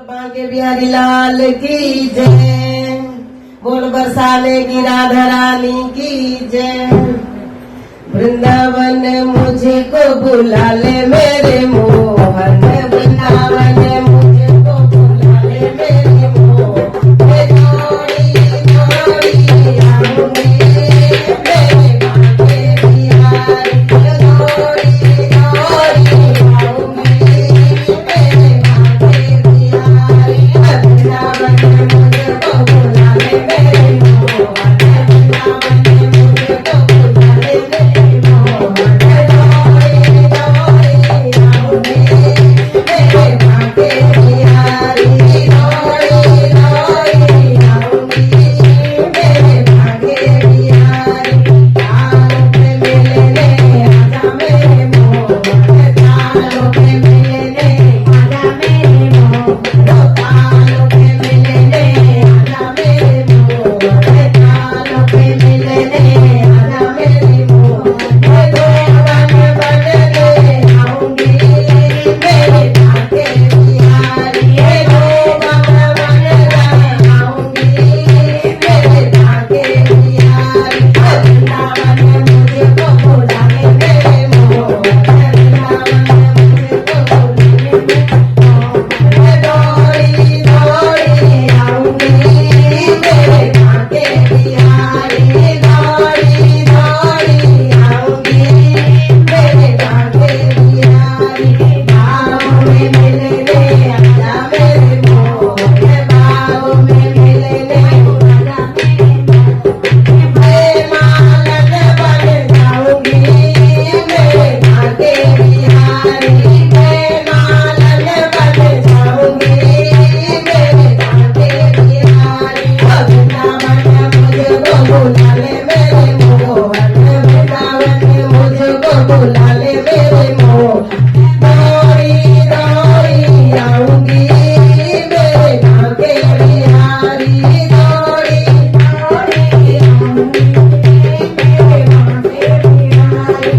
बांके बिहारी लाल की जय। बोल बरसाने की राधा रानी की जय। वृंदावन मुझको बुला ले मेरे मोहन, वृंदावन मुझको बुला ले मेरे मोहन। दौड़ी दौड़ी आऊंगी मेरे बांके बिहारी, दौड़ी दौड़ी आऊंगी मेरे बांके बिहारी। वृंदावन मुझको बुला ले मेरे मोहन, वृंदावन मुझको बुला ले मेरे मोहन। दौड़ी दौड़ी आऊंगी मेरे बांके बिहारी, दौड़ी दौड़ी आऊंगी मेरे बांके बिहारी। तालों पे मिलने आजा मेरे मोहन, तालों पे मिलने आजा मेरे मोहन। तालों पे मिलने आजा मेरे मोहन, तालों पे मिलने आजा मेरे मोहन। धोवन बनने आऊंगी मेरे बांके बिहारी, धोवन बनने आऊंगी मेरे बांके बिहारी। वृंदावन मुझको बुला ले मेरे मोहन, वृंदावन मुझको बुला ले मेरे मोहन। दौड़ी दौड़ी आऊंगी मेरे बांके बिहारी, दौड़ी दौड़ी आऊंगी मेरे बांके बिहारी। बाहों में मिलने आजा मेरे मोहन, बाहों में मिलने आजा मेरे मोहन। प्रेमानंद बन जाऊंगी मेरे बांके बिहारी, प्रेमानंद बन जाऊंगी मेरे बांके बिहारी। वृंदावन मुझको बुला ले मेरे मोहन, वृंदावन मुझको बुला ले मेरे मोहन। दौड़ी दौड़ी आऊंगी मेरे बांके बिहारी, दौड़ी दौड़ी आऊंगी मेरे बांके बिहारी।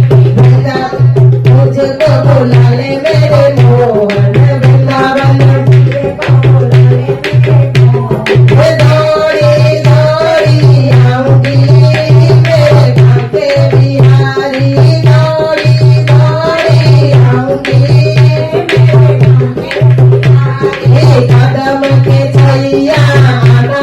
मुझको बुला ले मेरे मोहन, वृंदावन मुझको बुला ले मेरे मोहन। दौड़ी दौड़ी आऊंगी मेरे बांके बिहारी, दौड़ी दौड़ी आऊंगी मेरे बांके बिहारी। कदम के छैया आना